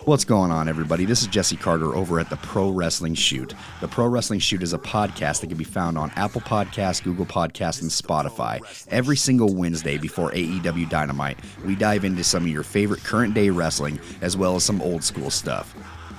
What's going on, everybody? This is Jesse Carter over at the Pro Wrestling Shoot. The Pro Wrestling Shoot is a podcast that can be found on Apple Podcasts, Google Podcasts, and Spotify. Every single Wednesday before AEW Dynamite, we dive into some of your favorite current-day wrestling, as well as some old-school stuff.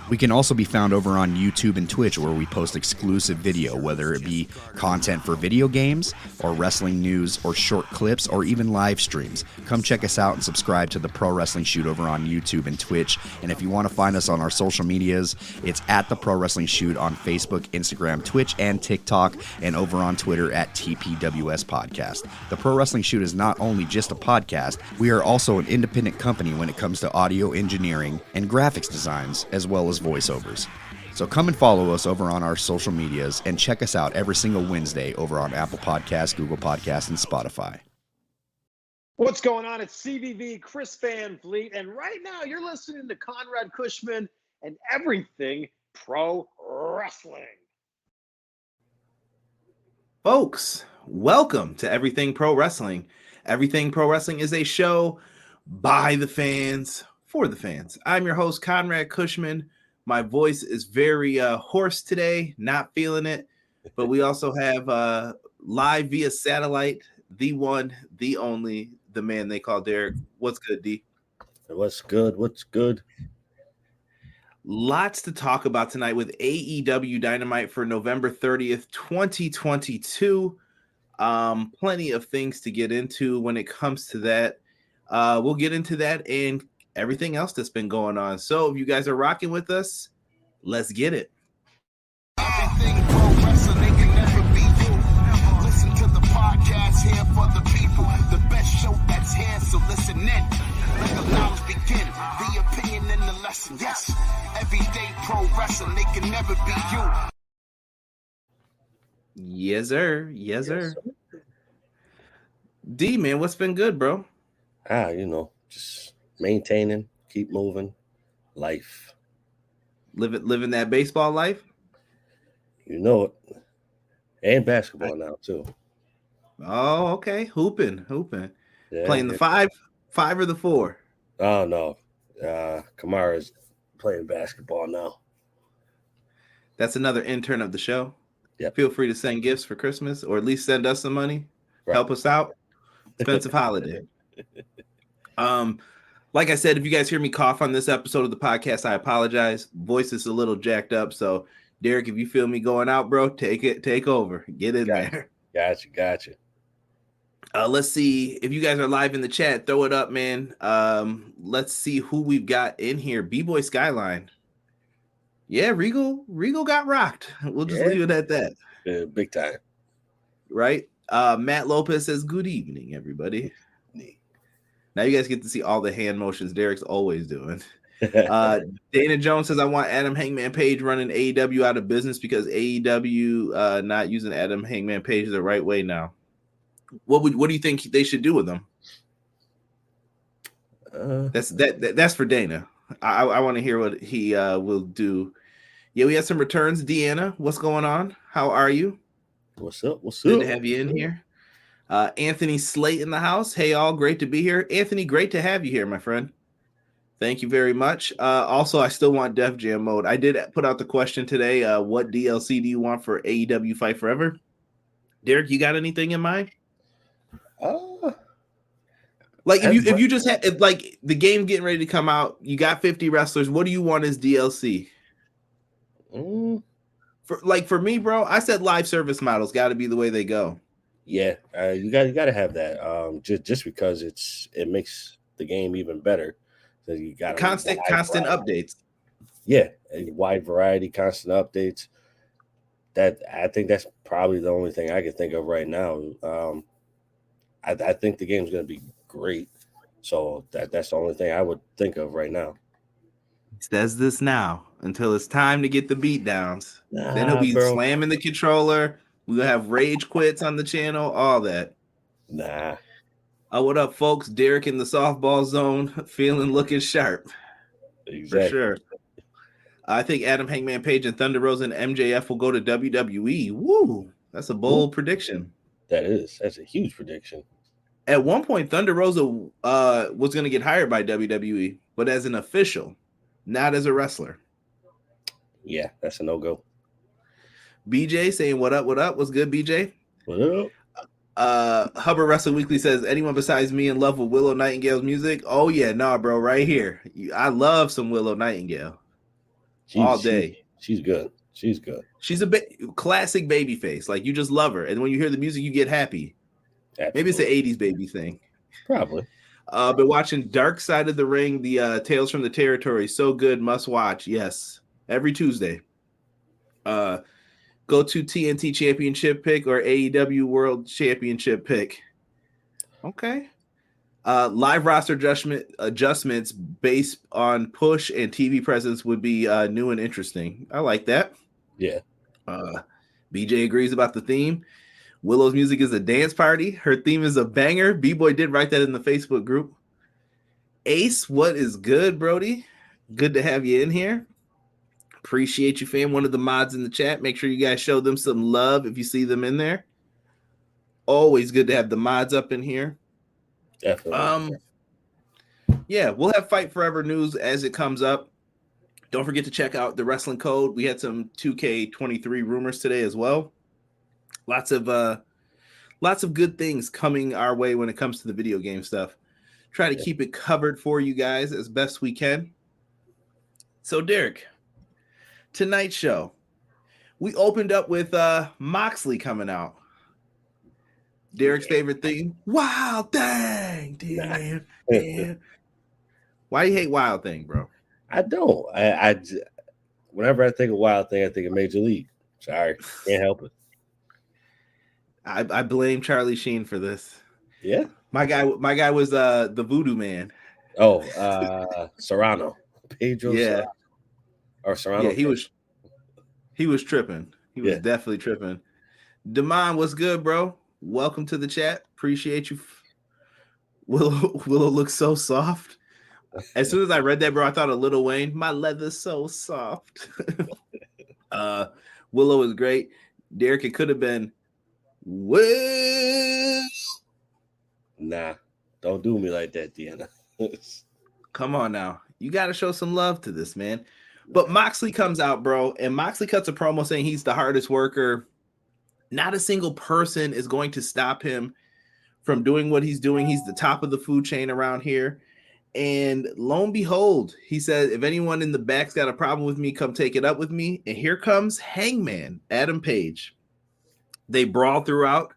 We can also be found over on YouTube and Twitch, where we post exclusive video, whether it be content for video games, or wrestling news, or short clips, or even live streams. Come check us out and subscribe to the Pro Wrestling Shoot over on YouTube and Twitch. And if you want to find us on our social medias, it's at the Pro Wrestling Shoot on Facebook, Instagram, Twitch, and TikTok, and over on Twitter at TPWS Podcast. The Pro Wrestling Shoot is not only just a podcast, we are also an independent company when it comes to audio engineering and graphics designs, as well as voiceovers. So come and follow us over on our social medias and check us out every single Wednesday over on Apple Podcasts, Google Podcasts, and Spotify. What's going on? It's CVV, Chris Van Vliet, and right now you're listening to Conrad Cushman and everything pro wrestling. Folks, welcome to Everything Pro Wrestling. Everything Pro Wrestling is a show by the fans, for the fans. I'm your host, Conrad Cushman. My voice is very hoarse today, not feeling it. But we also have live via satellite, the one, the only, the man they call Derek. What's good, D? What's good? What's good? Lots to talk about tonight with AEW Dynamite for November 30th, 2022. Plenty of things to get into when it comes to that. We'll get into that and everything else that's been going on. So if you guys are rocking with us, let's get it. Everything pro wrestling, they can never be you. Listen to the podcast here for the people. The best show that's here, so listen in. Let the knowledge begin. The opinion and the lesson. Yes, everyday pro wrestling, they can never be you. Yes, sir. Yes, sir. D, man, what's been good, bro? Just maintaining, keep moving, life. Living that baseball life? You know it. And basketball now, too. Oh, okay. Hooping. Yeah, Playing the five or the 4? Oh, no. Kamara's playing basketball now. That's another intern of the show. Yep. Feel free to send gifts for Christmas, or at least send us some money. Right. Help us out. Expensive holiday. Like I said, if you guys hear me cough on this episode of the podcast, I apologize. Voice is a little jacked up. So, Derek, if you feel me going out, bro, take over. Get in there. Gotcha. Let's see if you guys are live in the chat. Throw it up, man. Let's see who we've got in here. B-Boy Skyline. Yeah, Regal got rocked. We'll just leave it at that. Big time. Right? Matt Lopez says, good evening, everybody. Now you guys get to see all the hand motions Derek's always doing. Dana Jones says, I want Adam Hangman Page running AEW out of business because AEW not using Adam Hangman Page the right way now. What do you think they should do with them? That's for Dana. I want to hear what he will do. Yeah, we had some returns. Deanna, what's going on? How are you? What's up? Good to have you in here. Anthony Slate in the house. Hey, all, great to be here. Anthony, great to have you here, my friend. Thank you very much. Also, I still want Def Jam mode. I did put out the question today. What DLC do you want for AEW Fight Forever? Derek, you got anything in mind? Like if you just had like the game getting ready to come out, you got 50 wrestlers. What do you want as DLC? For me, bro, I said live service models got to be the way they go. Yeah, you got to have that. Just because it makes the game even better. So you got constant updates. Yeah, a wide variety, constant updates. That I think that's probably the only thing I can think of right now. I think the game's going to be great. So that's the only thing I would think of right now. He says this now until it's time to get the beatdowns. Then he'll be slamming the controller. We'll have rage quits on the channel, all that. Nah. What up, folks? Derek in the softball zone, looking sharp. Exactly. For sure. I think Adam Hangman Page and Thunder Rosa and MJF will go to WWE. Woo! That's a bold prediction. That's a huge prediction. At one point, Thunder Rosa was going to get hired by WWE, but as an official. not as a wrestler. Yeah, that's a no-go. BJ saying, what up, what up? What's good, BJ? What up? Hubbard Wrestling Weekly says, anyone besides me in love with Willow Nightingale's music? Oh, yeah, nah, bro, right here. I love some Willow Nightingale. All day. She's good. She's good. She's a classic baby face. Like, you just love her. And when you hear the music, you get happy. Absolutely. Maybe it's the 80s baby thing. Probably. Been watching Dark Side of the Ring, the Tales from the Territory. So good, must watch. Yes, every Tuesday. Go to TNT Championship pick or AEW World Championship pick. Okay. Live roster adjustments based on push and TV presence would be new and interesting. I like that. Yeah. BJ agrees about the theme. Willow's music is a dance party. Her theme is a banger. B-Boy did write that in the Facebook group. Ace, what is good, Brody? Good to have you in here. Appreciate you, fam. One of the mods in the chat. Make sure you guys show them some love if you see them in there. Always good to have the mods up in here. Definitely. Yeah, we'll have Fight Forever news as it comes up. Don't forget to check out the Wrestling Code. We had some 2K23 rumors today as well. Lots of good things coming our way when it comes to the video game stuff. Try to keep it covered for you guys as best we can. So, Derek, tonight's show, we opened up with Moxley coming out. Derek's favorite thing, Wild Thing. Damn. Why do you hate Wild Thing, bro? I don't. I whenever I think of Wild Thing, I think of Major League. Sorry, can't help it. I blame Charlie Sheen for this. Yeah, my guy was the Voodoo Man. Oh, Serrano, Pedro. Yeah, Serrano. Or Serrano. Yeah, he was tripping. He was definitely tripping. Damon, what's good, bro? Welcome to the chat. Appreciate you. Willow looks so soft. As soon as I read that, bro, I thought of Lil Wayne. My leather's so soft. Willow is great. Derek, it could have been Nah, don't do me like that, Deanna. Come on now. You got to show some love to this, man. But Moxley comes out, bro, and Moxley cuts a promo saying he's the hardest worker. Not a single person is going to stop him from doing what he's doing. He's the top of the food chain around here. And lo and behold, he said, if anyone in the back's got a problem with me, come take it up with me. And here comes Hangman, Adam Page. They brawl throughout.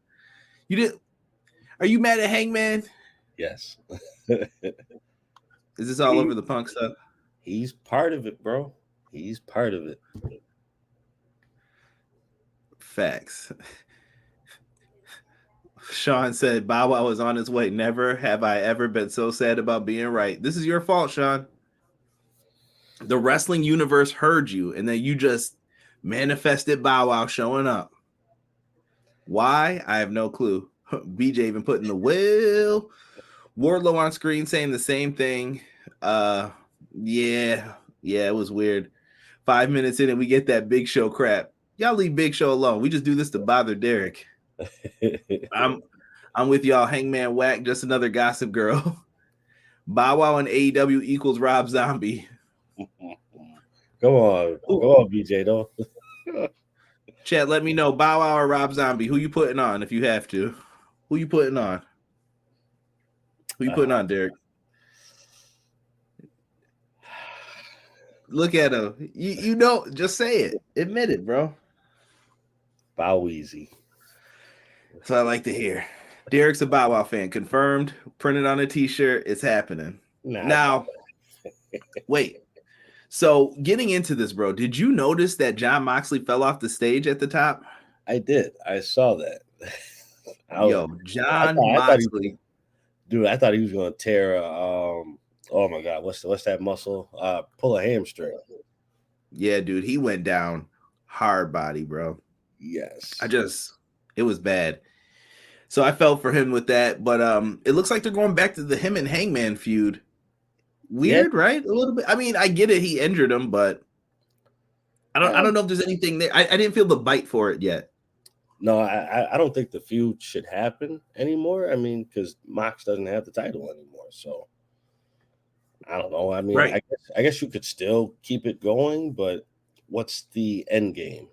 Are you mad at Hangman? Yes. Is this all over the Punk stuff? He's part of it, bro. He's part of it. Facts. Sean said, Bow Wow was on his way. Never have I ever been so sad about being right. This is your fault, Sean. The wrestling universe heard you, and then you just manifested Bow Wow showing up. Why? I have no clue. BJ even putting the will. Wardlow on screen saying the same thing. Yeah, it was weird. 5 minutes in and we get that Big Show crap. Y'all leave Big Show alone. We just do this to bother Derek. I'm with y'all. Hangman Whack, just another gossip girl. Bow Wow and AEW equals Rob Zombie. Go on, BJ, though. Chat, let me know, Bow Wow or Rob Zombie. Who you putting on if you have to? Who you putting on? Who you putting on, Derek? Look at him. You know, just say it. Admit it, bro. Bow Weezy. That's what I like to hear. Derek's a Bow Wow fan. Confirmed. Printed on a t-shirt. It's happening. Now, wait. So getting into this, bro, did you notice that Jon Moxley fell off the stage at the top? I did. I saw that. Jon Moxley. Dude, I thought he was going to tear oh my God, what's that muscle? Pull a hamstring. Yeah, dude, he went down hard body, bro. Yes. It was bad. So I felt for him with that, but it looks like they're going back to the him and Hangman feud. Weird, right? A little bit. I mean, I get it. He injured him, but I don't know if there's anything there. I didn't feel the bite for it yet. No, I don't think the feud should happen anymore. I mean, because Mox doesn't have the title anymore. So I don't know. I mean, Right. I guess you could still keep it going, but what's the end game?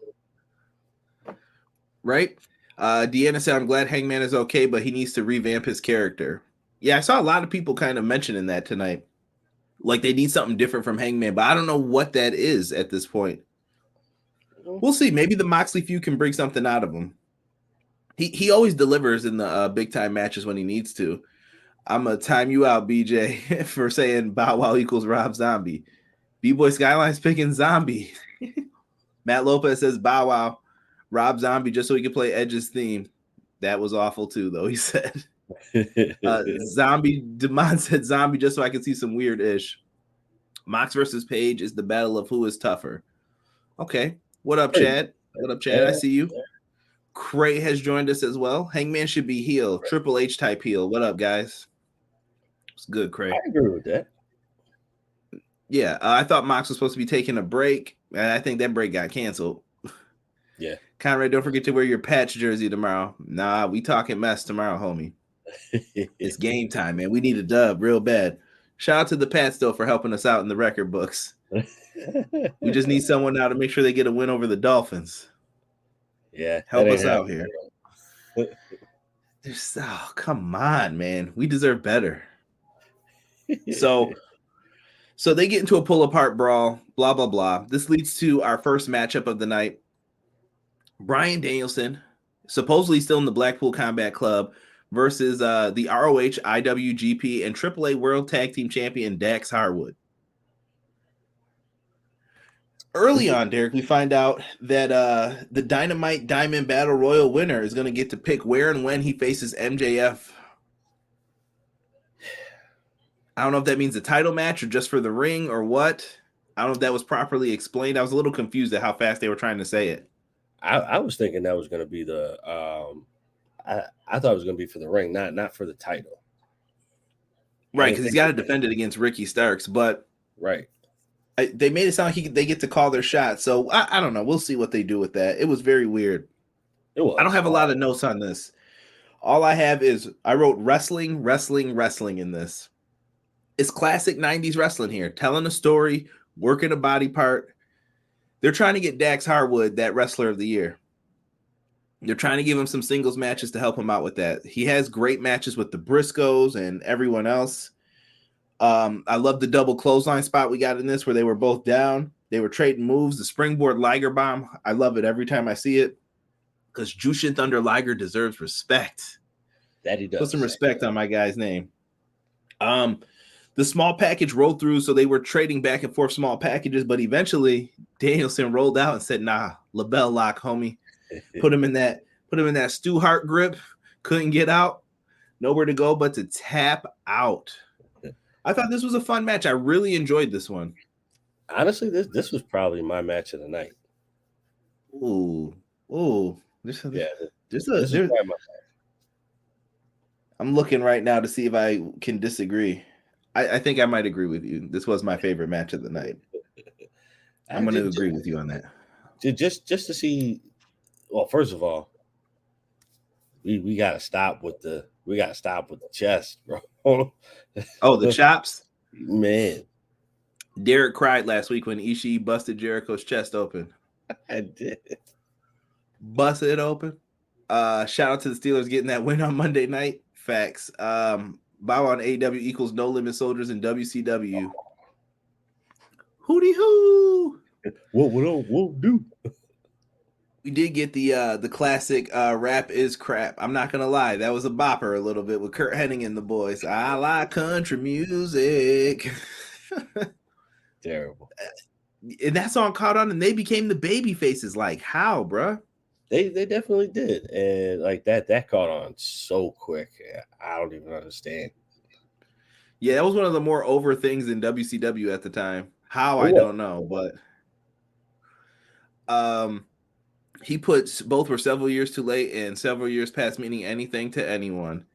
Right. Deanna said, I'm glad Hangman is okay, but he needs to revamp his character. Yeah, I saw a lot of people kind of mentioning that tonight. Like they need something different from Hangman, but I don't know what that is at this point. We'll see. Maybe the Moxley feud can bring something out of him. He always delivers in the big time matches when he needs to. I'm gonna time you out, BJ, for saying Bow Wow equals Rob Zombie. B-Boy Skyline's picking Zombie. Matt Lopez says Bow Wow, Rob Zombie, just so he can play Edge's theme. That was awful too, though, he said. Zombie, Demond said Zombie, just so I can see some weird ish. Mox versus Page is the battle of who is tougher. Okay. What up, Chad? What up, Chad? I see you. Cray has joined us as well. Hangman should be heel, Triple H type heel. What up, guys? It's good, Cray. I agree with that. Yeah, I thought Mox was supposed to be taking a break, and I think that break got canceled. Yeah. Conrad, don't forget to wear your patch jersey tomorrow. Nah, we talking mess tomorrow, homie. It's game time, man. We need a dub real bad. Shout out to the Pats, though, for helping us out in the record books. We just need someone now to make sure they get a win over the Dolphins. Yeah. Help us out here. Oh, come on, man. We deserve better. So they get into a pull-apart brawl, blah, blah, blah. This leads to our first matchup of the night. Bryan Danielson, supposedly still in the Blackpool Combat Club, versus the ROH, IWGP, and AAA World Tag Team Champion Dax Harwood. Early on, Derek, we find out that the Dynamite Diamond Battle Royal winner is going to get to pick where and when he faces MJF. I don't know if that means a title match or just for the ring or what. I don't know if that was properly explained. I was a little confused at how fast they were trying to say it. I was thinking that was going to be the I thought it was going to be for the ring, not for the title. Right, because he's got to defend it against Ricky Starks, but right. They made it sound like they get to call their shot. So I don't know. We'll see what they do with that. It was very weird. It was. I don't have a lot of notes on this. All I have is I wrote wrestling in this. It's classic 90s wrestling here. Telling a story, working a body part. They're trying to get Dax Harwood that wrestler of the year. They're trying to give him some singles matches to help him out with that. He has great matches with the Briscoes and everyone else. I love the double clothesline spot we got in this where they were both down. They were trading moves. The springboard Liger bomb. I love it every time I see it because Jushin Thunder Liger deserves respect. That he does. Put some respect on my guy's name. The small package rolled through, so they were trading back and forth small packages, but eventually Danielson rolled out and said, nah, LaBelle lock, homie. Put him in that Stu Hart grip. Couldn't get out. Nowhere to go but to tap out. I thought this was a fun match. I really enjoyed this one. Honestly, this was probably my match of the night. Ooh. I'm looking right now to see if I can disagree. I think I might agree with you. This was my favorite match of the night. I'm going to agree with you on that. Just to see. Well, first of all, we got to stop with the chest, bro. Oh, the chops, man. Derek cried last week when Ishii busted Jericho's chest open. I did. Busted it open. Shout out to the Steelers getting that win on Monday night. Facts. Bow on AEW equals No Limit Soldiers in WCW. Hootie hoo. What do? We did get the classic rap is crap. I'm not gonna lie, that was a bopper a little bit with Kurt Hennig and the boys. I like country music. Terrible. And that song caught on, and they became the baby faces. Like how, bruh? They definitely did, and like that caught on so quick. I don't even understand. Yeah, that was one of the more over things in WCW at the time. How I don't know, but he puts both were several years too late and several years past meaning anything to anyone.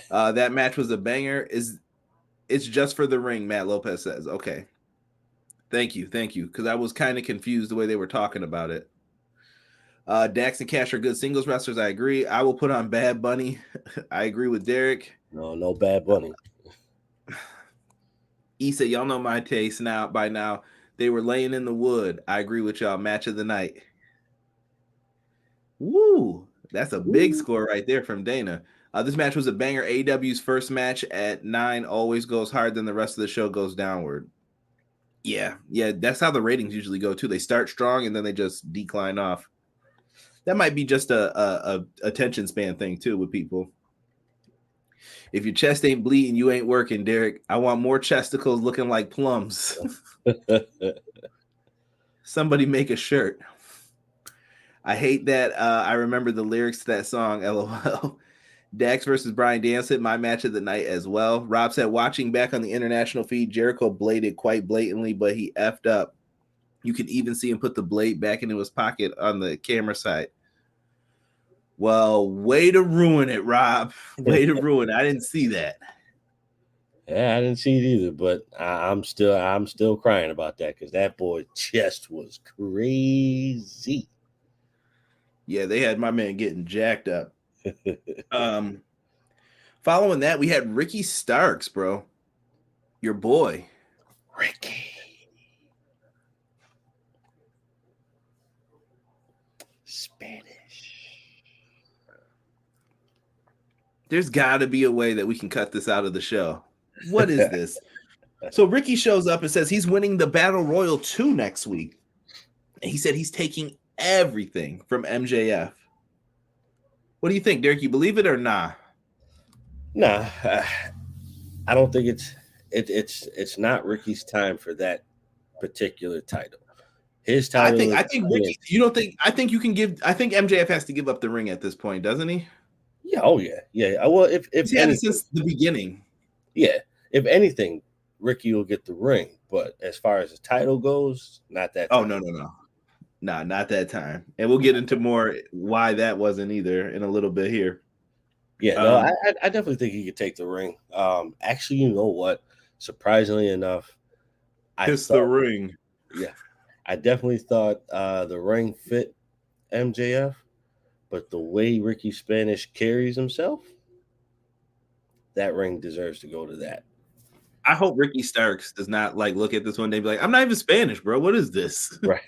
That match was a banger. It's just for the ring, Matt Lopez says. Okay. Thank you. Because I was kind of confused the way they were talking about it. Dax and Cash are good singles wrestlers. I agree. I will put on Bad Bunny. I agree with Derek. No Bad Bunny. He said, y'all know my taste now. By now, they were laying in the wood. I agree with y'all. Match of the night. Woo! That's a big score right there from Dana. This match was a banger. AEW's first match at 9 always goes hard, then the rest of the show goes downward. Yeah, that's how the ratings usually go too. They start strong and then they just decline off. That might be just a attention span thing too with people. If your chest ain't bleeding, you ain't working, Derek. I want more chesticles looking like plums. Somebody make a shirt. I hate that. I remember the lyrics to that song, LOL. Dax versus Bryan Danielson, my match of the night as well. Rob said, watching back on the international feed, Jericho bladed quite blatantly, but he effed up. You could even see him put the blade back into his pocket on the camera side. Well, way to ruin it, Rob. Way to ruin it. I didn't see that. Yeah, I didn't see it either, but I'm still crying about that because that boy's chest was crazy. Yeah, they had my man getting jacked up. Following that, we had Ricky Starks, bro. Your boy. Ricky. Spanish. There's got to be a way that we can cut this out of the show. What is this? So Ricky shows up and says he's winning the Battle Royal 2 next week. And he said he's taking everything from MJF. What do you think, Derek? You believe it or nah? Nah, I don't think it's not Ricky's time for that particular title. His title. I think Ricky. You don't think? I think you can give. I think MJF has to give up the ring at this point, doesn't he? Yeah. Oh yeah. Well, if he's had it since the beginning. Yeah. If anything, Ricky will get the ring. But as far as the title goes, not that time. Oh, no. Nah, not that time. And we'll get into more why that wasn't either in a little bit here. Yeah, no, I definitely think he could take the ring. Actually, you know what? Surprisingly enough, the ring. Yeah, I definitely thought the ring fit MJF, but the way Ricky Spanish carries himself, that ring deserves to go to that. I hope Ricky Starks does not look at this one day and be like, I'm not even Spanish, bro. What is this? Right.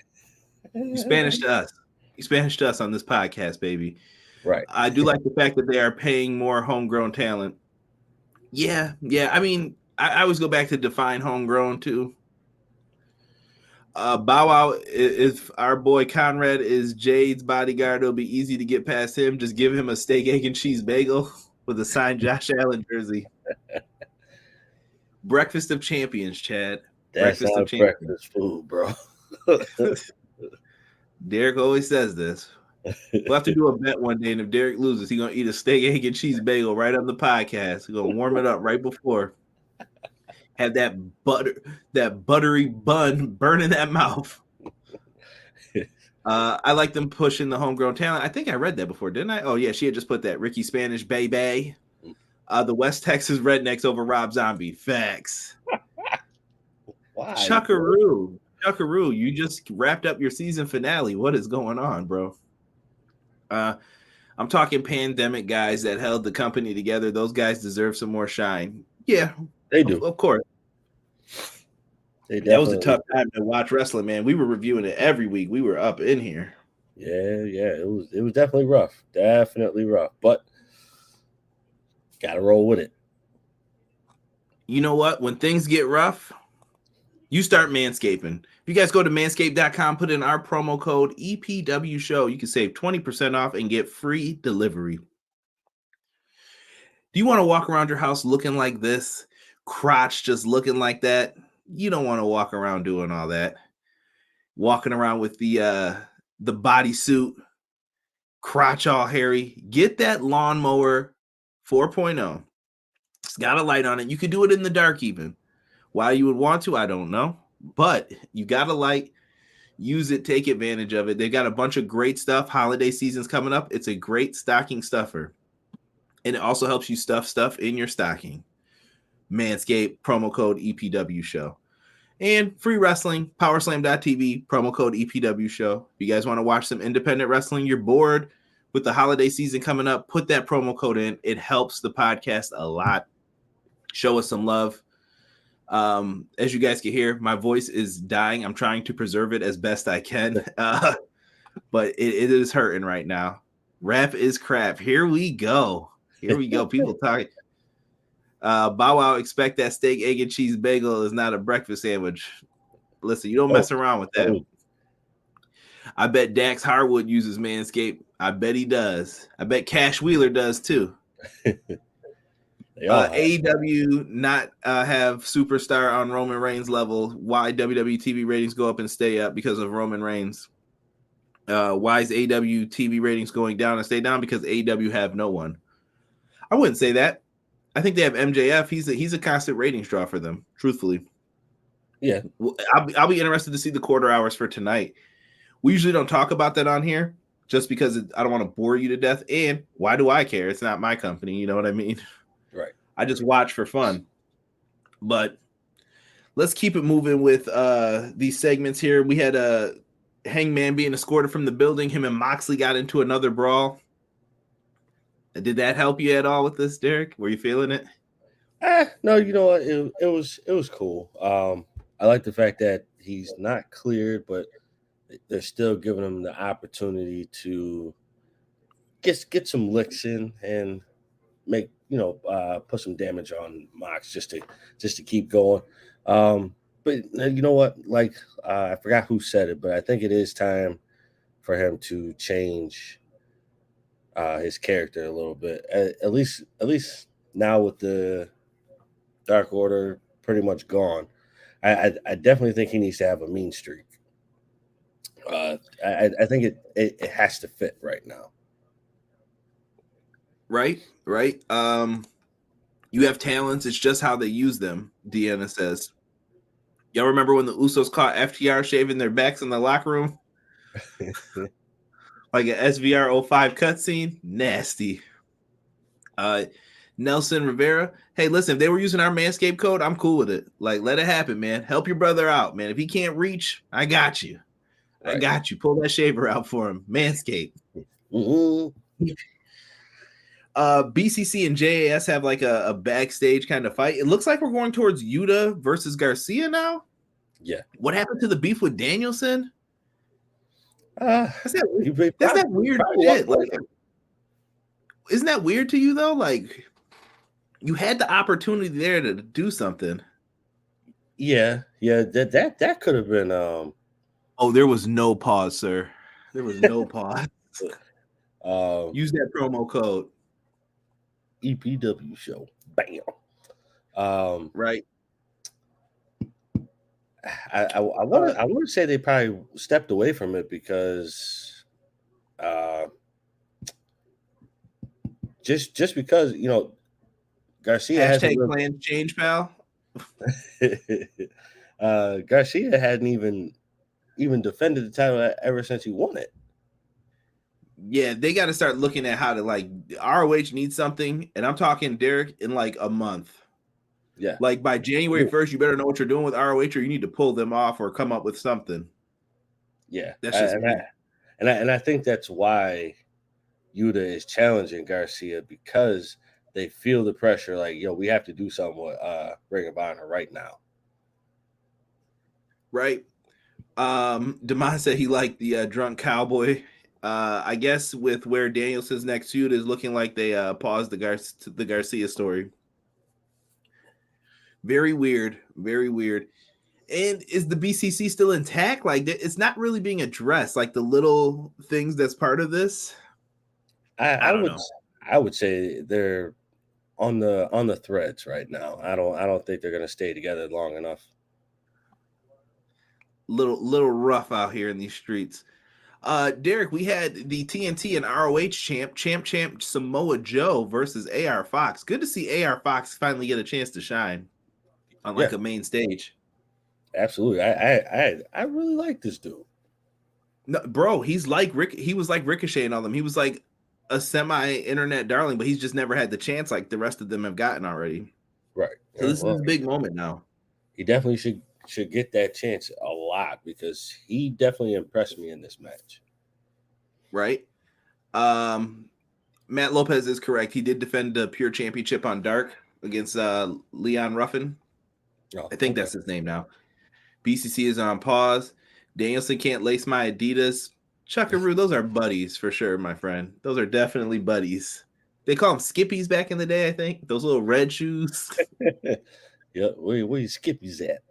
You Spanish to us. You Spanish to us on this podcast, baby. Right. I do like the fact that they are paying more homegrown talent. Yeah. I mean, I always go back to define homegrown too. Bow Wow, if our boy Conrad is Jade's bodyguard, it'll be easy to get past him. Just give him a steak, egg, and cheese bagel with a signed Josh Allen jersey. Breakfast of Champions, Chad. That's not breakfast food, bro. Derek always says this. We'll have to do a bet one day, and if Derek loses, he's gonna eat a steak, egg, and cheese bagel right on the podcast. We're gonna warm it up right before. Have that buttery bun burn in that mouth. I like them pushing the homegrown talent. I think I read that before, didn't I? Oh yeah, she had just put that Ricky Spanish baby. The West Texas Rednecks over Rob Zombie. Facts. Why? Chuckaroo, you just wrapped up your season finale. What is going on, bro? I'm talking pandemic guys that held the company together. Those guys deserve some more shine. Yeah, they do. Of course. That was a tough time to watch wrestling, man. We were reviewing it every week. We were up in here. Yeah. It was definitely rough. Definitely rough. But gotta roll with it. You know what? When things get rough, you start manscaping. If you guys go to manscaped.com, put in our promo code EPW show, you can save 20% off and get free delivery. Do you want to walk around your house looking like this? Crotch just looking like that? You don't want to walk around doing all that. Walking around with the bodysuit, crotch all hairy. Get that lawnmower 4.0. It's got a light on it. You could do it in the dark even. Why you would want to, I don't know. But you got a light. Use it. Take advantage of it. They've got a bunch of great stuff. Holiday season's coming up. It's a great stocking stuffer. And it also helps you stuff in your stocking. Manscaped, promo code EPW show. And free wrestling, powerslam.tv, promo code EPW show. If you guys want to watch some independent wrestling, you're bored with the holiday season coming up, put that promo code in. It helps the podcast a lot. Show us some love. As you guys can hear, my voice is dying. I'm trying to preserve it as best I can, but it is hurting right now. Rap is crap. Here we go. People talking. Bow Wow, expect that steak, egg, and cheese bagel is not a breakfast sandwich. Listen, you don't mess around with that. I bet Dax Harwood uses Manscaped. I bet he does. I bet Cash Wheeler does too. AEW not have superstar on Roman Reigns level. Why WWE TV ratings go up and stay up? Because of Roman Reigns. Why is AEW TV ratings going down and stay down? Because AEW have no one. I wouldn't say that. I think they have MJF. He's a constant ratings draw for them, truthfully. Yeah. I'll be interested to see the quarter hours for tonight. We usually don't talk about that on here just because I don't want to bore you to death. And why do I care? It's not my company. You know what I mean? Right. I just watch for fun. But let's keep it moving with these segments here. We had a Hangman being escorted from the building. Him and Moxley got into another brawl. Did that help you at all with this, Derek? Were you feeling it? No, you know what? It was cool. I like the fact that he's not cleared, but they're still giving him the opportunity to get some licks in and make put some damage on Mox just to keep going. But you know what? Like I forgot who said it, but I think it is time for him to change his character a little bit. At least now with the Dark Order pretty much gone, I definitely think he needs to have a mean streak. I think it has to fit right now. Right. You have talents. It's just how they use them, Deanna says. Y'all remember when the Usos caught FTR shaving their backs in the locker room? Like an SVR 05 cutscene? Nasty. Nelson Rivera. Hey, listen, if they were using our Manscaped code, I'm cool with it. Like, let it happen, man. Help your brother out, man. If he can't reach, I got you. Right. I got you. Pull that shaver out for him. Manscaped. Mm-hmm. BCC and JAS have like a backstage kind of fight. It looks like we're going towards Yuta versus Garcia now. Yeah. What happened to the beef with Danielson? That's that weird shit. Like, isn't that weird to you though? Like, you had the opportunity there to do something. Yeah. That could have been. Oh, there was no pause, sir. There was no pause. Use that promo code. EPW show. Bam. Right. I want to say they probably stepped away from it because just because Garcia has plans change, pal. Garcia hadn't even defended the title ever since he won it. Yeah, they got to start looking at how to like ROH needs something, and I'm talking Derek in like a month. Yeah, like by January 1st, you better know what you're doing with ROH, or you need to pull them off or come up with something. Yeah, that's just and I think that's why Yuta is challenging Garcia because they feel the pressure. Like, we have to do something with Ring of Honor right now. Right. Demond said he liked the drunk cowboy. I guess with where Danielson's next feud is looking like they paused the Garcia story. Very weird. And is the BCC still intact? Like, it's not really being addressed. Like the little things that's part of this. I would say they're on the threads right now. I don't think they're gonna stay together long enough. Little rough out here in these streets. Derek, we had the TNT and ROH champ Samoa Joe versus AR Fox. Good to see AR Fox finally get a chance to shine on like a main stage. Absolutely. I really like this dude. No, bro, he's like he was like Ricochet and all them. He was like a semi-internet darling, but he's just never had the chance like the rest of them have gotten already. Right. So this is a big moment now. He definitely should get that chance a lot because he definitely impressed me in this match. Right. Matt Lopez is correct. He did defend the Pure Championship on Dark against Leon Ruffin. I think that's his name now. BCC is on pause. Danielson can't lace my Adidas. Chuckaroo, those are buddies for sure, my friend. Those are definitely buddies. They call them Skippies back in the day, I think. Those little red shoes. Yeah, where you Skippies at?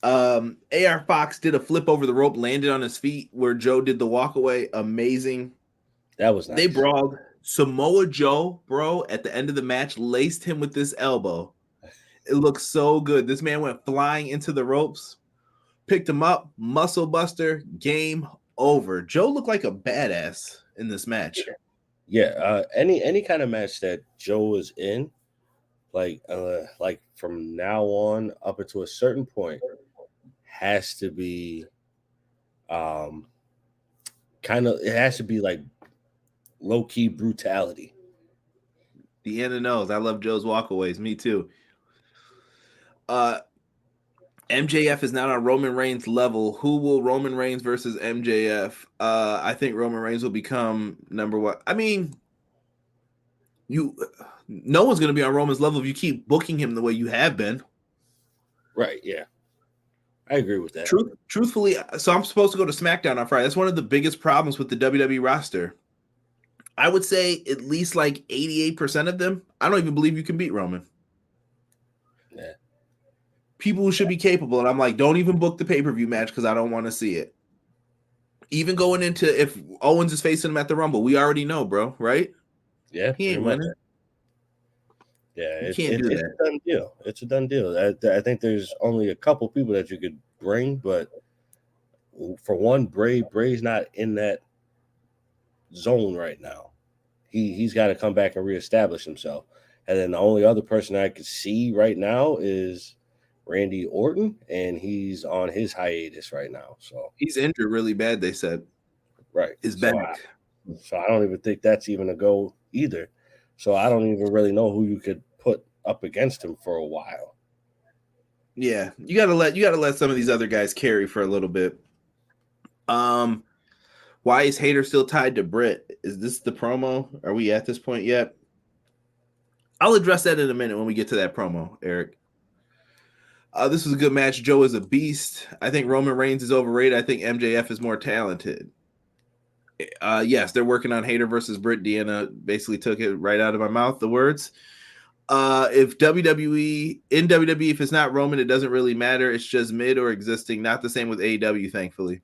AR Fox did a flip over the rope, landed on his feet where Joe did the walk away. Amazing. That was nice. They brawled. Samoa Joe, bro, at the end of the match, laced him with this elbow. It looked so good. This man went flying into the ropes, picked him up, muscle buster, game over. Joe looked like a badass in this match. Yeah, any kind of match that Joe is in, like from now on up until a certain point, has to be, it has to be like low key brutality. Deanna knows I love Joe's walkaways. Me too. MJF is not on Roman Reigns level. Who will Roman Reigns versus MJF? I think Roman Reigns will become number one. I mean, no one's going to be on Roman's level if you keep booking him the way you have been. Right, yeah. I agree with that. Truthfully, so I'm supposed to go to SmackDown on Friday. That's one of the biggest problems with the WWE roster. I would say at least like 88% of them, I don't even believe you can beat Roman. Yeah. People who should be capable, and I'm like, don't even book the pay-per-view match because I don't want to see it. Even going into if Owens is facing him at the Rumble, we already know, bro, right? Yeah, he ain't winning. Yeah, it's a done deal. It's a done deal. I think there's only a couple people that you could bring, but for one, Bray's not in that zone right now. He's got to come back and reestablish himself. And then the only other person I could see right now is Randy Orton, and he's on his hiatus right now. So he's injured really bad, they said. Right. His back. So I don't even think that's even a go either. So I don't even really know who you could put up against him for a while. Yeah, you gotta let some of these other guys carry for a little bit. Why is Hayter still tied to Britt? Is this the promo? Are we at this point yet? I'll address that in a minute when we get to that promo, Eric. This was a good match. Joe is a beast. I think Roman Reigns is overrated. I think MJF is more talented. Yes, they're working on Hayter versus Britt. Deanna basically took it right out of my mouth, the words. If WWE, if it's not Roman, it doesn't really matter. It's just mid or existing. Not the same with AEW, thankfully.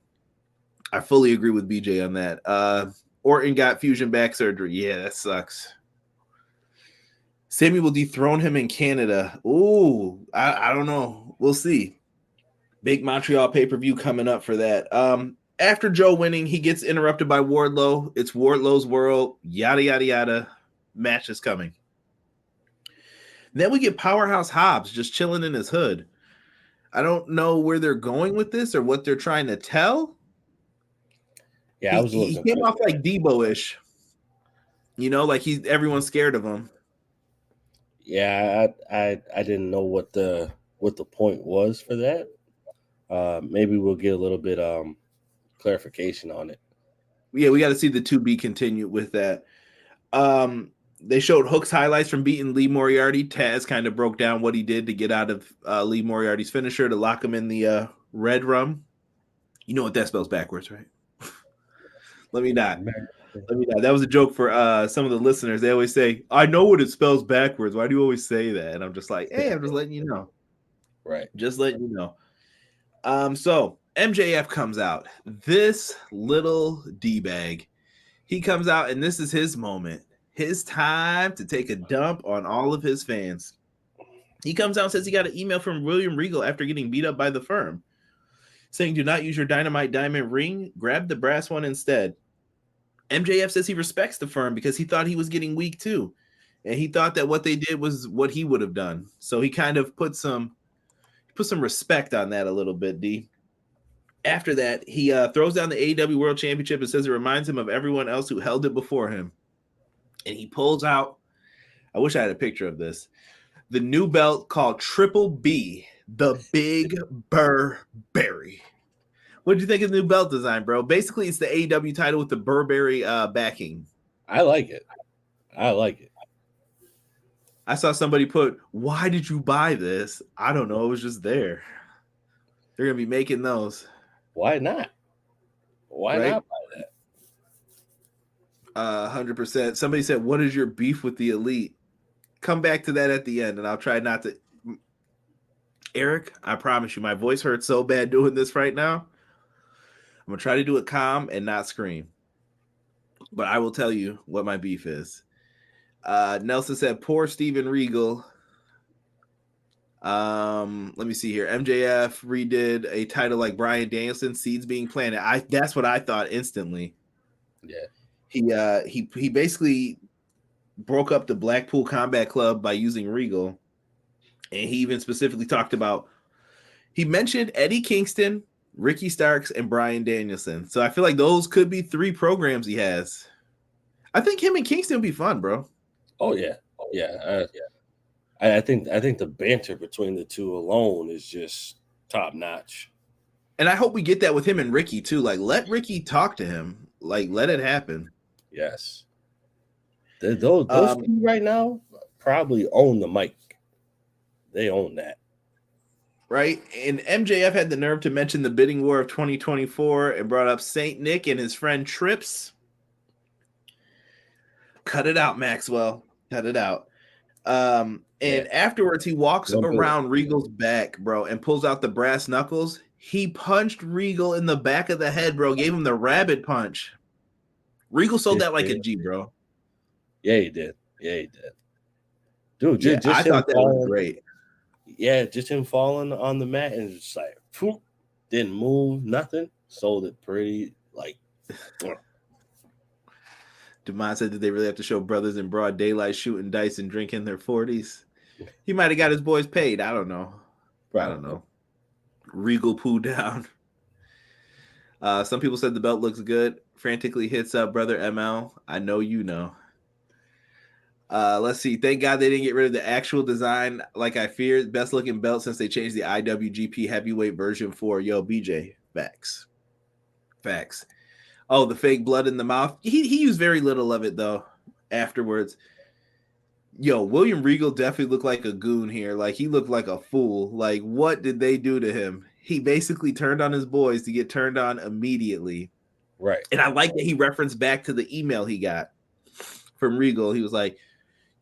I fully agree with BJ on that. Orton got fusion back surgery. Yeah, that sucks. Sammy will dethrone him in Canada. Ooh, I don't know. We'll see. Big Montreal pay-per-view coming up for that. After Joe winning, he gets interrupted by Wardlow. It's Wardlow's world. Yada, yada, yada. Match is coming. Then we get Powerhouse Hobbs just chilling in his hood. I don't know where they're going with this or what they're trying to tell. Yeah, he came off like Debo-ish. You know, like everyone's scared of him. Yeah, I didn't know what the point was for that. Maybe we'll get a little bit clarification on it. Yeah, we got to see the to be continued with that. They showed Hook's highlights from beating Lee Moriarty. Taz kind of broke down what he did to get out of Lee Moriarty's finisher to lock him in the red rum. You know what that spells backwards, right? Let me not. That was a joke for some of the listeners. They always say, I know what it spells backwards. Why do you always say that? And I'm just like, hey, I'm just letting you know. Right. Just letting you know. So MJF comes out. This little D-bag. He comes out, and this is his moment. His time to take a dump on all of his fans. He comes out and says he got an email from William Regal after getting beat up by the firm, saying, do not use your Dynamite diamond ring. Grab the brass one instead. MJF says he respects the firm because he thought he was getting weak too. And he thought that what they did was what he would have done. So he kind of put some respect on that a little bit, D. After that, he throws down the AEW World Championship and says it reminds him of everyone else who held it before him. And he pulls out, I wish I had a picture of this, the new belt called Triple B, the Big Burberry. What did you think of the new belt design, bro? Basically, it's the AEW title with the Burberry backing. I like it. I saw somebody put, "Why did you buy this?" I don't know. It was just there. They're gonna be making those. Why not? Why Right? not buy that? 100%. Somebody said, "What is your beef with the Elite?" Come back to that at the end, and I'll try not to. Eric, I promise you, my voice hurts so bad doing this right now. I'm gonna try to do it calm and not scream. But I will tell you what my beef is. Nelson said, "Poor Steven Regal." Let me see here. MJF redid a title like Bryan Danielson, seeds being planted. That's what I thought instantly. Yeah. He basically broke up the Blackpool Combat Club by using Regal. And he even specifically talked about, he mentioned Eddie Kingston, Ricky Starks, and Bryan Danielson. So I feel like those could be 3 programs he has. I think him and Kingston would be fun, bro. Oh yeah. I think the banter between the two alone is just top notch. And I hope we get that with him and Ricky too. Like, let Ricky talk to him. Like, let it happen. Yes. Those two right now probably own the mic. They own that. Right? And MJF had the nerve to mention the bidding war of 2024 and brought up St. Nick and his friend Trips. Cut it out, Maxwell. Cut it out. And afterwards, he walks around Regal's back, bro, and pulls out the brass knuckles. He punched Regal in the back of the head, bro. Gave him the rabbit punch. Regal sold that like a G, bro. Yeah, he did. Dude, just I thought that was great. Yeah, just him falling on the mat and just like, poof, didn't move, nothing. Sold it pretty, like. Demond said, did they really have to show brothers in broad daylight shooting dice and drinking their 40s? He might have got his boys paid. I don't know. Right. I don't know. Regal poo down. Some people said the belt looks good. Frantically hits up brother ML. I know you know. Let's see. Thank God they didn't get rid of the actual design like I feared. Best looking belt since they changed the IWGP heavyweight version for BJ. Facts. Oh, the fake blood in the mouth. He used very little of it though afterwards. William Regal definitely looked like a goon here. Like, he looked like a fool. Like, what did they do to him? He basically turned on his boys to get turned on immediately. Right. And I like that he referenced back to the email he got from Regal. He was like,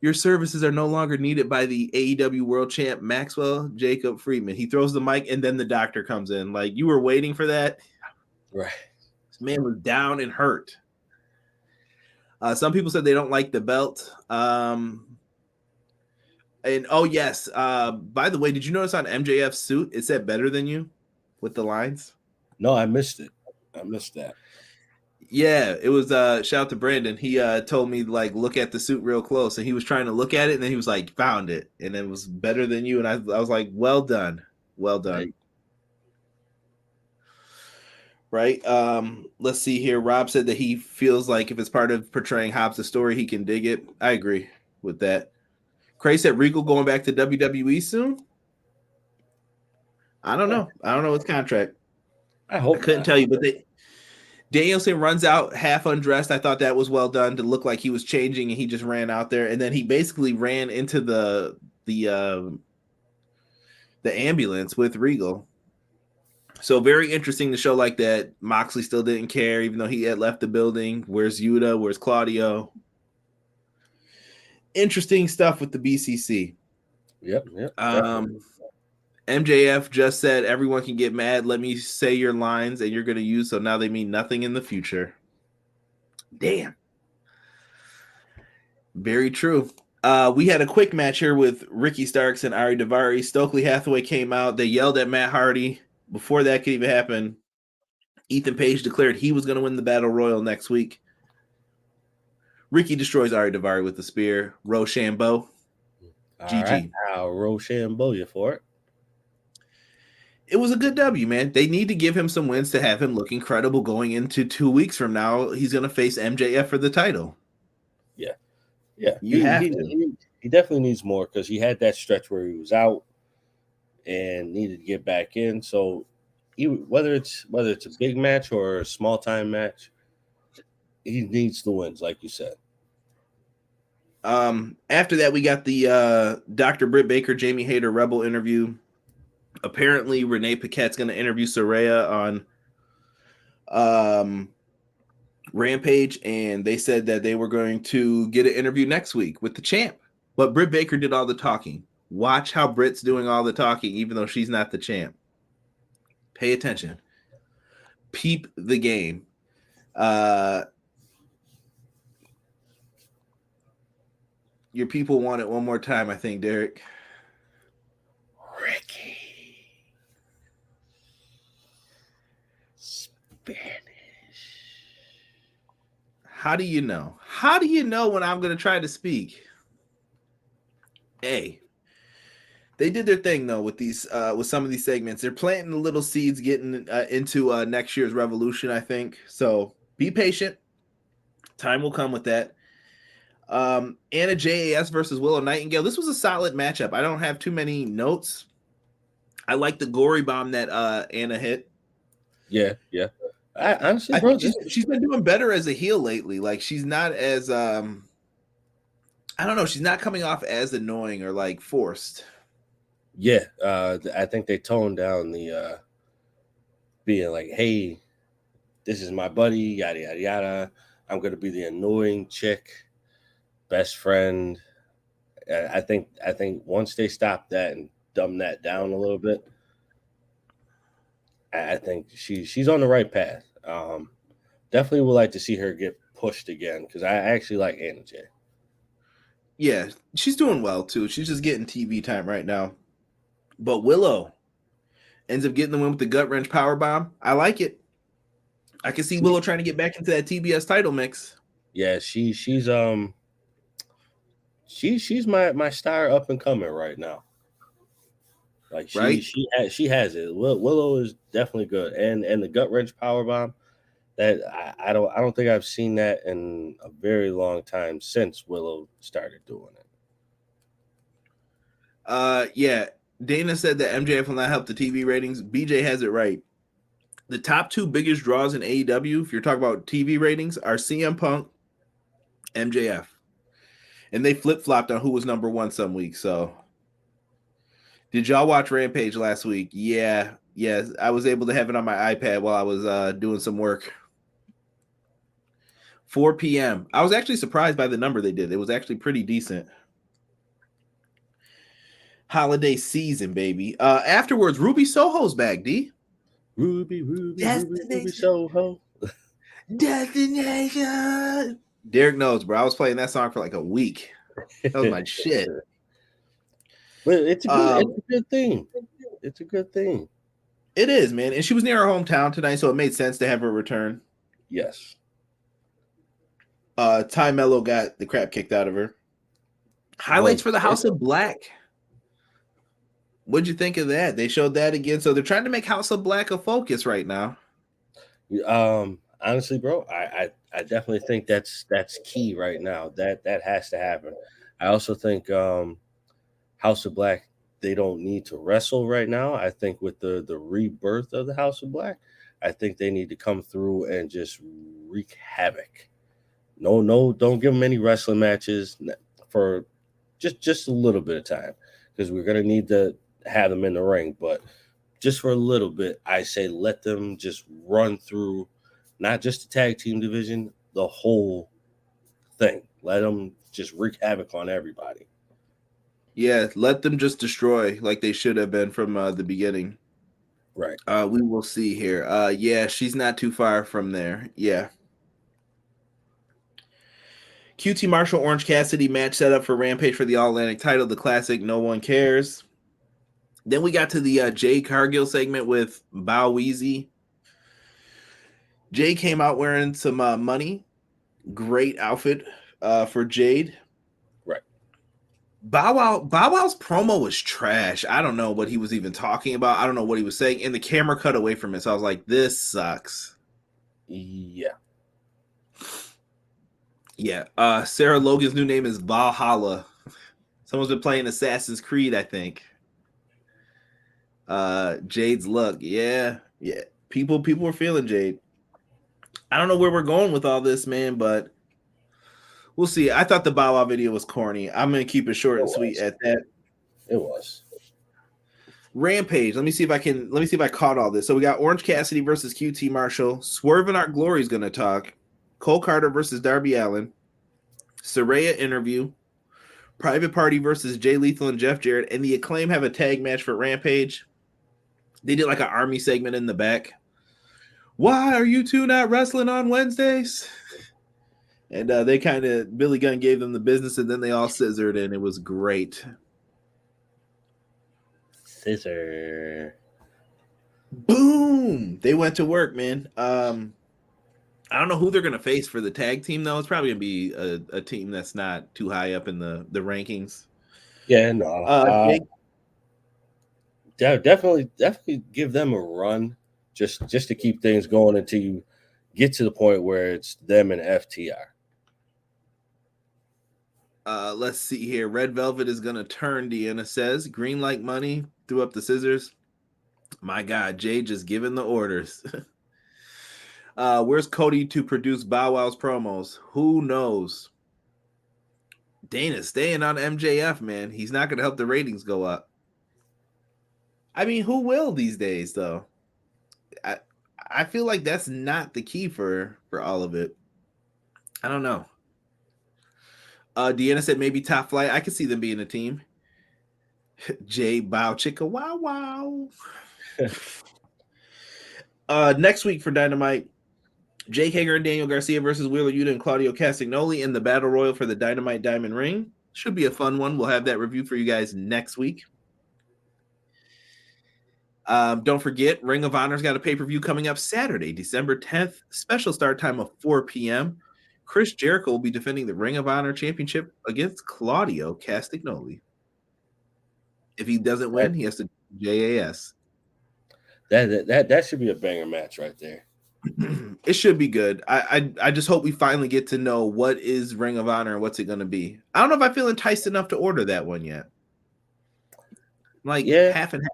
your services are no longer needed by the AEW World Champ Maxwell Jacob Friedman. He throws the mic and then the doctor comes in. Like, you were waiting for that? Right. This man was down and hurt. Some people said they don't like the belt. And oh yes, by the way, did you notice on MJF's suit it said "better than you" with the lines? No, I missed it. I missed that. Yeah, it was. Shout out to Brandon. He told me like look at the suit real close, and he was trying to look at it, and then he was like found it, and it was better than you. And I was like, well done, well done. Right. Let's see here. Rob said that he feels like if it's part of portraying Hobbs' story, he can dig it. I agree with that. Cray said Regal going back to WWE soon. I don't know. I don't know his contract. I hope I couldn't tell you, but Danielson runs out half undressed. I thought that was well done to look like he was changing, and he just ran out there, and then he basically ran into the ambulance with Regal. So very interesting to show like that. Moxley still didn't care, even though he had left the building. Where's Yuta? Where's Claudio? Interesting stuff with the BCC. Yep. MJF just said everyone can get mad. Let me say your lines and you're going to use. So now they mean nothing in the future. Damn. Very true. We had a quick match here with Ricky Starks and Ari Daivari. Stokely Hathaway came out. They yelled at Matt Hardy. Before that could even happen, Ethan Page declared he was going to win the Battle Royal next week. Ricky destroys Ari Daivari with the spear. Rochambeau. GG. Right. I'll Rochambeau you for it. It was a good W, man. They need to give him some wins to have him look incredible going into 2 weeks from now. He's going to face MJF for the title. Yeah. You have to. He definitely needs more because he had that stretch where he was out and needed to get back in. So whether it's a big match or a small time match, he needs the wins, like you said. After that, we got the Dr. Britt Baker, Jamie Hayter Rebel interview. Apparently, Renee Paquette's going to interview Saraya on Rampage, and they said that they were going to get an interview next week with the champ. But Britt Baker did all the talking. Watch how Britt's doing all the talking, even though she's not the champ. Pay attention. Peep the game. Your people want it one more time, I think, Derek. Ricky. Spanish. How do you know? How do you know when I'm going to try to speak? Hey, they did their thing though with these with some of these segments. They're planting the little seeds, getting into next year's Revolution, I think. So be patient. Time will come with that. Anna JAS versus Willow Nightingale. This was a solid matchup. I don't have too many notes. I like the gory bomb that Anna hit. Yeah. I honestly, I bro, think she's been doing better as a heel lately. Like she's not as I don't know. She's not coming off as annoying or like forced. Yeah, I think they toned down the being like, "Hey, this is my buddy, yada yada yada. I'm gonna be the annoying chick, best friend." I think once they stop that and dumb that down a little bit, I think she's on the right path. Definitely would like to see her get pushed again because I actually like Anna J. Yeah, she's doing well too. She's just getting TV time right now. But Willow ends up getting the win with the gut wrench power bomb. I like it. I can see Willow trying to get back into that TBS title mix. Yeah, she's my star up and coming right now. Like she has it. Willow is definitely good, and the gut wrench power bomb. That I don't think I've seen that in a very long time since Willow started doing it. Yeah. Dana said that MJF will not help the TV ratings. BJ has it right. The top two biggest draws in AEW, if you're talking about TV ratings, are CM Punk, MJF. And they flip-flopped on who was number one some weeks. So, did y'all watch Rampage last week? Yeah. Yes. I was able to have it on my iPad while I was doing some work. 4 p.m. I was actually surprised by the number they did. It was actually pretty decent. Holiday season, baby. Afterwards, Ruby Soho's back, D. Ruby Soho. Destination. Derek knows, bro. I was playing that song for like a week. That was my shit. But it's a good thing. It's a good thing. It is, man. And she was near her hometown tonight, so it made sense to have her return. Yes. Ty Mello got the crap kicked out of her. Highlights for the House of Black. What'd you think of that? They showed that again. So they're trying to make House of Black a focus right now. Honestly, bro, I definitely think that's key right now. That has to happen. I also think House of Black, they don't need to wrestle right now. I think with the rebirth of the House of Black, I think they need to come through and just wreak havoc. No, don't give them any wrestling matches for just a little bit of time because we're gonna need to have them in the ring, but just for a little bit, I say let them just run through not just the tag team division, the whole thing. Let them just wreak havoc on everybody. Yeah, let them just destroy like they should have been from the beginning. Right. We will see here. Yeah, she's not too far from there. Yeah. QT Marshall Orange Cassidy match set up for Rampage for the All Atlantic title, the classic No One Cares. Then we got to the Jade Cargill segment with Bow Weezy. Jade came out wearing some money. Great outfit for Jade. Right. Bow Wow's promo was trash. I don't know what he was even talking about. I don't know what he was saying. And the camera cut away from it. So I was like, this sucks. Yeah. Yeah. Sarah Logan's new name is Valhalla. Someone's been playing Assassin's Creed, I think. Jade's look. Yeah. People were feeling Jade. I don't know where we're going with all this, man, but We'll see. I thought the Bow Wow video was corny. I'm gonna keep it short and sweet at that. It was. Rampage. Let me see if I caught all this. So we got Orange Cassidy versus QT Marshall. Swerve and Art Glory is gonna talk. Cole Carter versus Darby Allin. Saraya interview. Private Party versus Jay Lethal and Jeff Jarrett. And the Acclaim have a tag match for Rampage. They did like an army segment in the back. Why are you two not wrestling on Wednesdays? And they kind of, Billy Gunn gave them the business, and then they all scissored, and it was great. Scissor. Boom! They went to work, man. I don't know who they're going to face for the tag team, though. It's probably going to be a team that's not too high up in the rankings. Yeah, no. Definitely give them a run just to keep things going until you get to the point where it's them and FTR. Let's see here. Red Velvet is going to turn, Deanna says. Green like money. Threw up the scissors. My God, Jade just giving the orders. Where's Cody to produce Bow Wow's promos? Who knows? Dana's staying on MJF, man. He's not going to help the ratings go up. I mean, who will these days, though? I feel like that's not the key for all of it. I don't know. Deanna said maybe Top Flight. I could see them being a team. Jay Bow Chicka Wow Wow. Next week for Dynamite, Jake Hager and Daniel Garcia versus Wheeler Yuta and Claudio Castagnoli in the Battle Royal for the Dynamite Diamond Ring. Should be a fun one. We'll have that review for you guys next week. Don't forget, Ring of Honor's got a pay-per-view coming up Saturday, December 10th. Special start time of 4 p.m. Chris Jericho will be defending the Ring of Honor Championship against Claudio Castagnoli. If he doesn't win, he has to JAS. That should be a banger match right there. It should be good. I just hope we finally get to know what is Ring of Honor and what's it going to be. I don't know if I feel enticed enough to order that one yet. Half and half.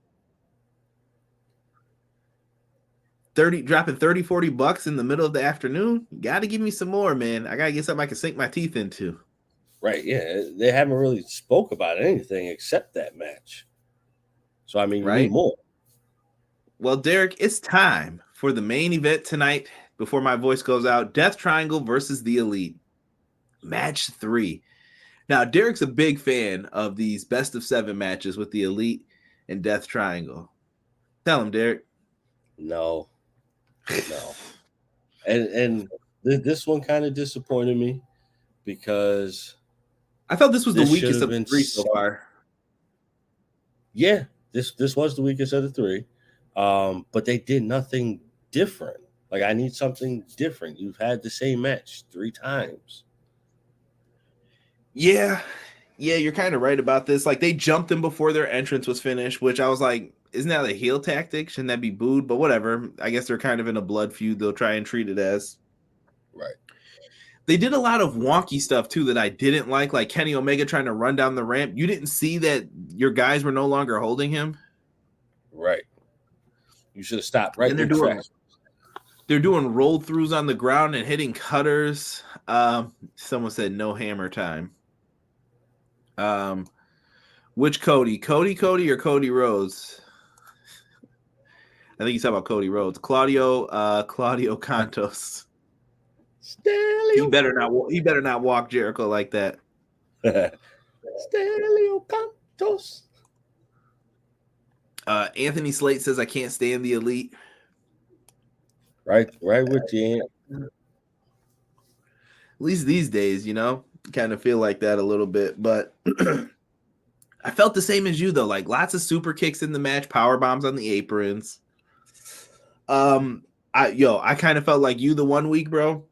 Dropping $30-$40 in the middle of the afternoon. You got to give me some more, man. I got to get something I can sink my teeth into. Right, yeah. They haven't really spoke about anything except that match. So, I mean, you need more. Well, Derek, it's time for the main event tonight. Before my voice goes out, Death Triangle versus the Elite. Match 3. Now, Derek's a big fan of these best of 7 matches with the Elite and Death Triangle. Tell him, Derek. No. And this one kind of disappointed me because I felt this was the weakest of the 3 so far. Yeah, this was the weakest of the 3. But they did nothing different. Like, I need something different. You've had the same match 3 times. Yeah, you're kind of right about this. Like, they jumped them before their entrance was finished, which I was like, isn't that a heel tactic? Shouldn't that be booed? But whatever. I guess they're kind of in a blood feud. They'll try and treat it as. Right. They did a lot of wonky stuff, too, that I didn't like Kenny Omega trying to run down the ramp. You didn't see that your guys were no longer holding him? Right. You should have stopped right there. They're doing roll-throughs on the ground and hitting cutters. Someone said no hammer time. Which Cody? Cody or Cody Rhodes? I think he's talking about Cody Rhodes. Claudio Cantos. He better not walk Jericho like that. Stelio Cantos. Anthony Slate says I can't stand the Elite. Right with you. At least these days, kind of feel like that a little bit. But I felt the same as you, though. Like, lots of super kicks in the match, power bombs on the aprons. I kind of felt like you the one week, bro.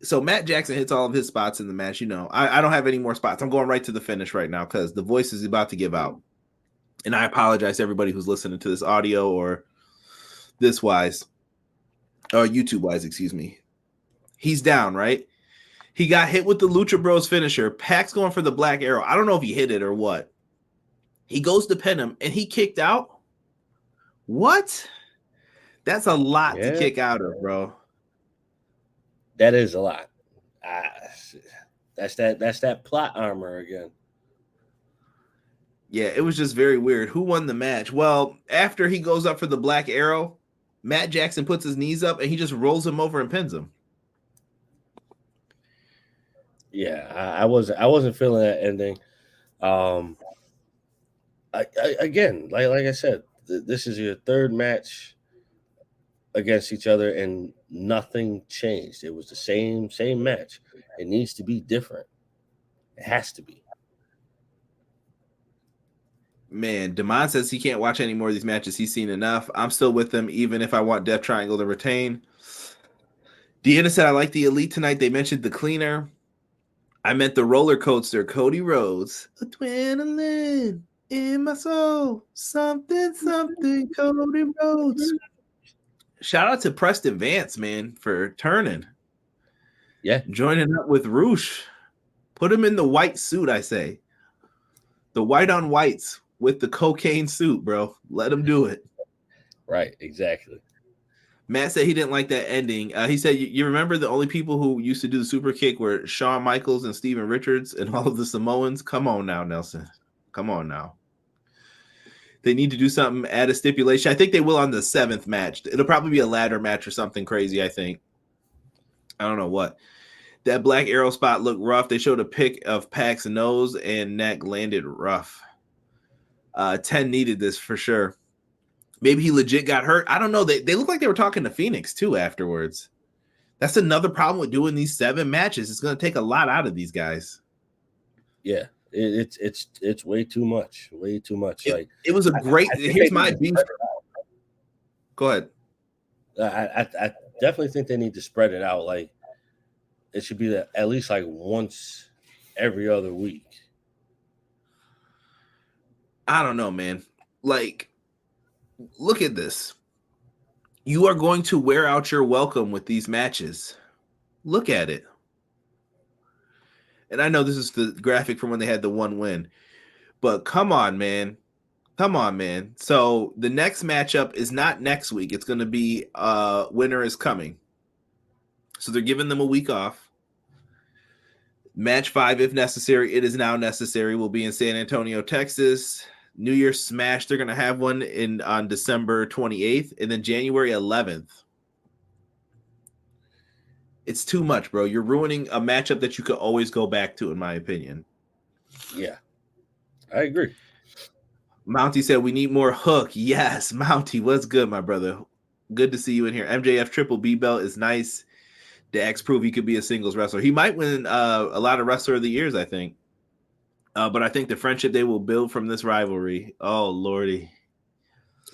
So Matt Jackson hits all of his spots in the match. I don't have any more spots. I'm going right to the finish right now because the voice is about to give out. And I apologize to everybody who's listening to this audio or this wise, or YouTube wise, excuse me. He's down, right? He got hit with the Lucha Bros finisher. Pac's going for the Black Arrow. I don't know if he hit it or what. He goes to pin him, and he kicked out. What? That's a lot to kick out of, bro. That is a lot. That's that plot armor again. Yeah, it was just very weird. Who won the match? Well, after he goes up for the Black Arrow, Matt Jackson puts his knees up and he just rolls him over and pins him. Yeah, I wasn't feeling that ending. Again, like I said, this is your third match against each other, and nothing changed. It was the same match. It needs to be different. It has to be. Man, Damon says he can't watch any more of these matches. He's seen enough. I'm still with him, even if I want Death Triangle to retain. Deanna said, I like the Elite tonight. They mentioned the Cleaner. I meant the roller coaster, Cody Rhodes. Adrenaline in my soul. Something, Cody Rhodes. Shout out to Preston Vance, man, for turning. Yeah. Joining up with Roosh. Put him in the white suit, I say. The white on whites with the cocaine suit, bro. Let him do it. Right, exactly. Matt said he didn't like that ending. He said, you remember the only people who used to do the super kick were Shawn Michaels and Steven Richards and all of the Samoans? Come on now, Nelson. Come on now. They need to do something, add a stipulation. I think they will on the 7th match. It'll probably be a ladder match or something crazy, I think. I don't know what. That Black Arrow spot looked rough. They showed a pic of Pac's nose and neck landed rough. 10 needed this for sure. Maybe he legit got hurt. I don't know. They look like they were talking to Phoenix too afterwards. That's another problem with doing these 7 matches. It's going to take a lot out of these guys. Yeah, it's way too much. Way too much. It was a great. Here's my beef. Go ahead. I definitely think they need to spread it out. Like it should be at least like once every other week. I don't know, man. Like, look at this. You are going to wear out your welcome with these matches. Look at it. And I know this is the graphic from when they had the 1 win. But come on, man. Come on, man. So the next matchup is not next week. It's going to be Winter is Coming. So they're giving them a week off. Match 5, if necessary. It is now necessary. Will be in San Antonio, Texas. New Year's Smash. They're going to have one on December 28th and then January 11th. It's too much, bro. You're ruining a matchup that you could always go back to, in my opinion. Yeah, I agree. Mountie said we need more Hook. Yes, Mountie, what's good, my brother? Good to see you in here. MJF Triple B belt is nice. Dax proved he could be a singles wrestler. He might win a lot of Wrestler of the Years, I think. But I think the friendship they will build from this rivalry. Oh, Lordy.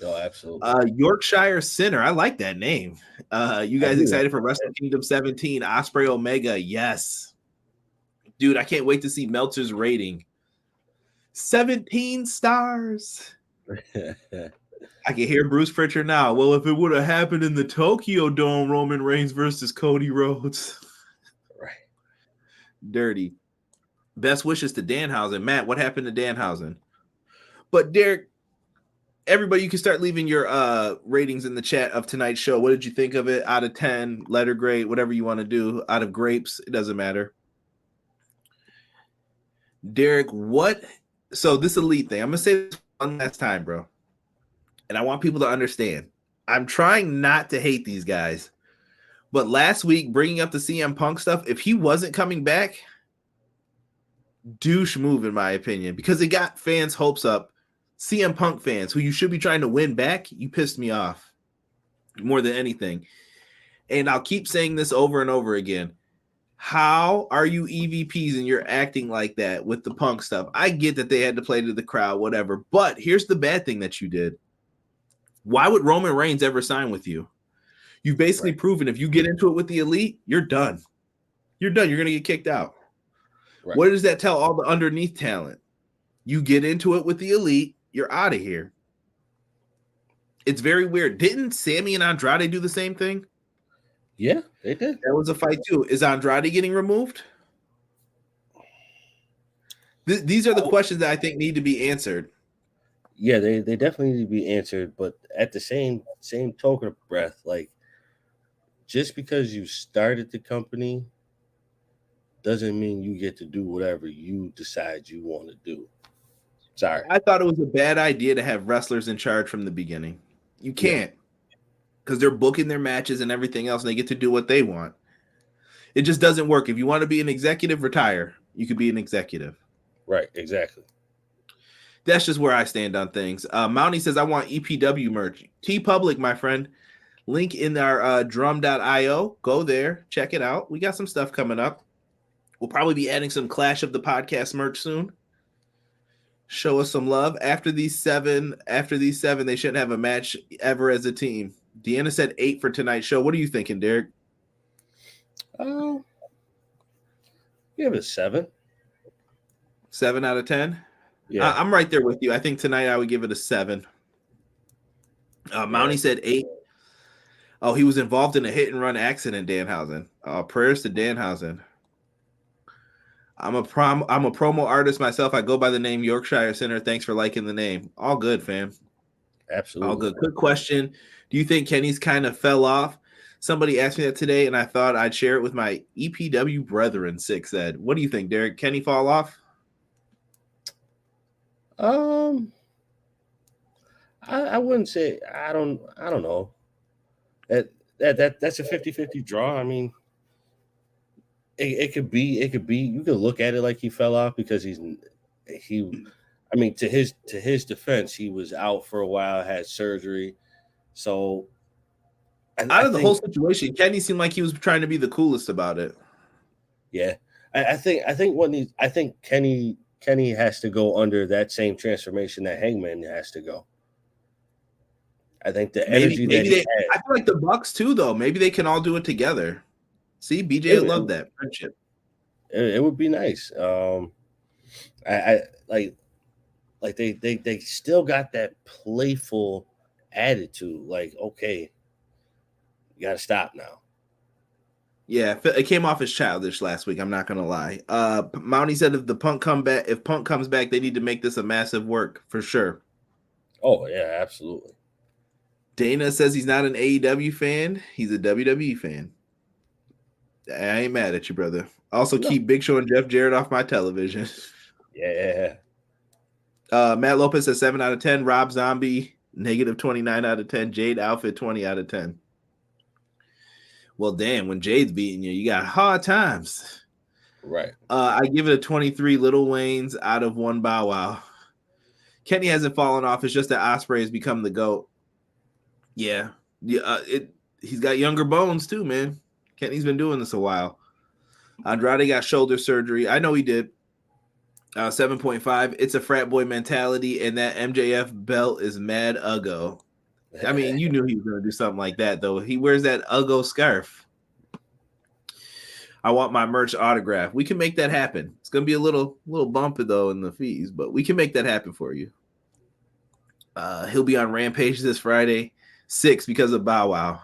Oh, absolutely. Yorkshire Sinner. I like that name. You guys excited for Wrestle Kingdom 17? Osprey Omega. Yes. Dude, I can't wait to see Meltzer's rating. 17 stars. I can hear Bruce Pritchard now. Well, if it would have happened in the Tokyo Dome, Roman Reigns versus Cody Rhodes. Right. Dirty. Best wishes to Danhausen. Matt, what happened to Danhausen? But Derek, everybody, you can start leaving your ratings in the chat of tonight's show. What did you think of it? Out of 10, letter grade, whatever you want to do. Out of grapes, it doesn't matter. Derek, what? So this Elite thing, I'm going to say this one last time, bro. And I want people to understand. I'm trying not to hate these guys. But last week, bringing up the CM Punk stuff, if he wasn't coming back, douche move, in my opinion, because it got fans' hopes up. CM Punk fans, who you should be trying to win back, you pissed me off more than anything. And I'll keep saying this over and over again. How are you EVPs and you're acting like that with the Punk stuff? I get that they had to play to the crowd, whatever. But here's the bad thing that you did. Why would Roman Reigns ever sign with you? You've basically proven if you get into it with the Elite, you're done. You're done. You're going to get kicked out. Right. What does that tell all the underneath talent? You get into it with the Elite, you're out of here. It's very weird. Didn't Sammy and Andrade do the same thing? Yeah, they did. That was a fight too. Is Andrade getting removed? These are the questions that I think need to be answered. Yeah, they definitely need to be answered. But at the same token of breath, like just because you started the company doesn't mean you get to do whatever you decide you want to do. Sorry. I thought it was a bad idea to have wrestlers in charge from the beginning. You can't, because they're booking their matches and everything else, and they get to do what they want. It just doesn't work. If you want to be an executive, retire. You could be an executive. Right, exactly. That's just where I stand on things. Mounty says, I want EPW merch. T-Public, my friend. Link in our drum.io. Go there. Check it out. We got some stuff coming up. We'll probably be adding some Clash of the Podcast merch soon. Show us some love. After these seven, they shouldn't have a match ever as a team. Deanna said 8 for tonight's show. What are you thinking, Derek? Give it a 7. 7 out of 10? Yeah. I'm right there with you. I think tonight I would give it a 7. Mounty said 8. Oh, he was involved in a hit-and-run accident, Danhausen. Prayers to Danhausen. I'm a promo artist myself. I go by the name Yorkshire Center. Thanks for liking the name. All good, fam. Absolutely. All good. Quick question. Do you think Kenny's kind of fell off? Somebody asked me that today, and I thought I'd share it with my EPW brethren, Six said. What do you think, Derek? Kenny fall off? I wouldn't say. I don't know. That's a 50-50 draw. I mean, it could be. You could look at it like he fell off because he. I mean, to his defense, he was out for a while, had surgery, so. Out of the whole situation, Kenny seemed like he was trying to be the coolest about it. Yeah, I think Kenny has to go under that same transformation that Hangman has to go. I think the energy I feel like the Bucks too, though. Maybe they can all do it together. See, BJ would love that friendship. It would be nice. I like they still got that playful attitude. Like, okay, you got to stop now. Yeah, it came off as childish last week. I'm not gonna lie. Mounty said if Punk comes back, they need to make this a massive work for sure. Oh yeah, absolutely. Dana says he's not an AEW fan; he's a WWE fan. I ain't mad at you, brother. Also, keep Big Show and Jeff Jarrett off my television. Yeah. Matt Lopez says 7 out of 10. Rob Zombie negative 29 out of 10. Jade outfit 20 out of 10. Well, damn, when Jade's beating you, you got hard times. Right. I give it a 23 Little Waynes out of 1 Bow Wow. Kenny hasn't fallen off. It's just that Ospreay has become the GOAT. Yeah. He's got younger bones too, man. Kenny's been doing this a while. Andrade got shoulder surgery. I know he did. 7.5. It's a frat boy mentality, and that MJF belt is mad uggo. I mean, you knew he was going to do something like that, though. He wears that uggo scarf. I want my merch autograph. We can make that happen. It's going to be a little bumpy, though, in the fees, but we can make that happen for you. He'll be on Rampage this Friday, 6 because of Bow Wow.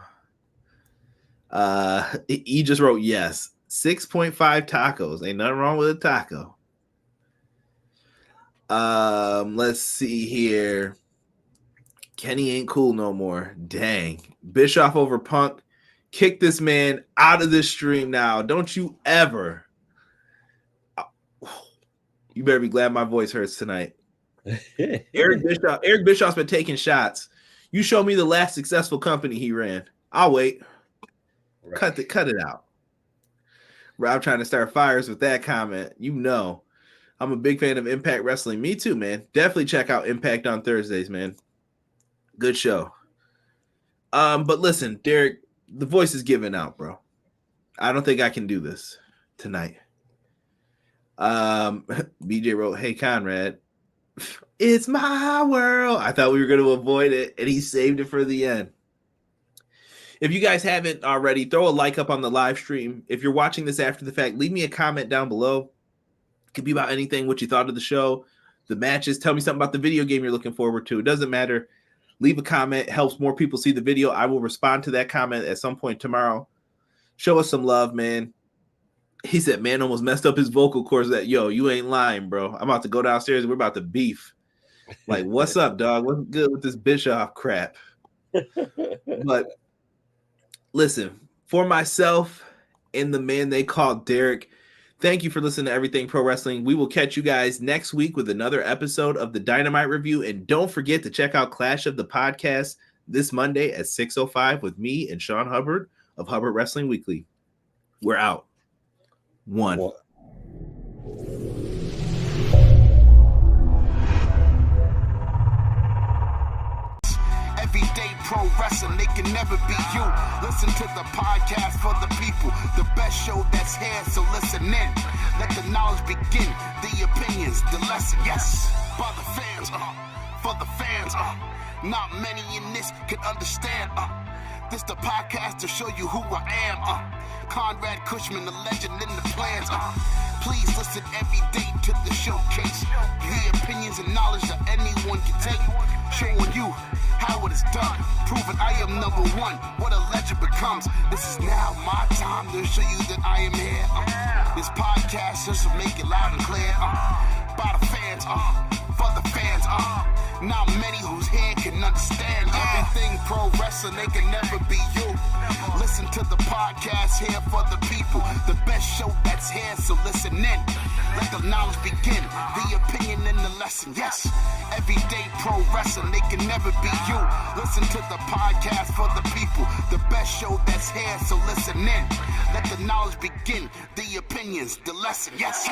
He just wrote yes. 6.5 tacos. Ain't nothing wrong with a taco. Let's see here. Kenny ain't cool no more. Dang. Bischoff over Punk. Kick this man out of this stream now. Don't you ever. You better be glad my voice hurts tonight. Eric Bischoff's been taking shots. You show me the last successful company he ran. I'll wait. Right. Cut it out. Rob trying to start fires with that comment. You know, I'm a big fan of Impact Wrestling. Me too, man. Definitely check out Impact on Thursdays, man. Good show. But listen, Derek, the voice is giving out, bro. I don't think I can do this tonight. BJ wrote, "Hey Conrad, it's my world." I thought we were going to avoid it, and he saved it for the end. If you guys haven't already, throw a like up on the live stream. If you're watching this after the fact, leave me a comment down below. It could be about anything, what you thought of the show, the matches. Tell me something about the video game you're looking forward to. It doesn't matter. Leave a comment. It helps more people see the video. I will respond to that comment at some point tomorrow. Show us some love, man. He said, man almost messed up his vocal cords. That, yo, you ain't lying, bro. I'm about to go downstairs and we're about to beef. Like, what's up, dog? What's good with this Bischoff crap? But listen, for myself and the man they call Derek, Thank you for listening to Everything Pro Wrestling. We will catch you guys next week with another episode of the Dynamite Review. And don't forget to check out Clash of the Podcast this Monday at 6:05 with me and Sean Hubbard of Hubbard Wrestling Weekly. We're out. One. Everyday pro wrestling, they can never be you. Listen to the podcast for the people, the best show that's here, so listen in. Let the knowledge begin, the opinions, the lesson, yes. By the fans, for the fans, not many in this can understand, this the podcast to show you who I am, Conrad Cushman, the legend in the plans, please listen every day to the showcase, the opinions and knowledge that anyone can take, showing you how it is done, proving I am number one, what a legend becomes. This is now my time to show you that I am here, this podcast just to make it loud and clear, by the fans, for the fans, not many who's here can understand everything pro wrestling, they can never be you. Listen to the podcast here for the people, the best show that's here, so listen in. Let the knowledge begin, the opinion and the lesson, yes. Everyday pro wrestling, they can never be you. Listen to the podcast for the people, the best show that's here, so listen in. Let the knowledge begin, the opinions, the lesson, yes.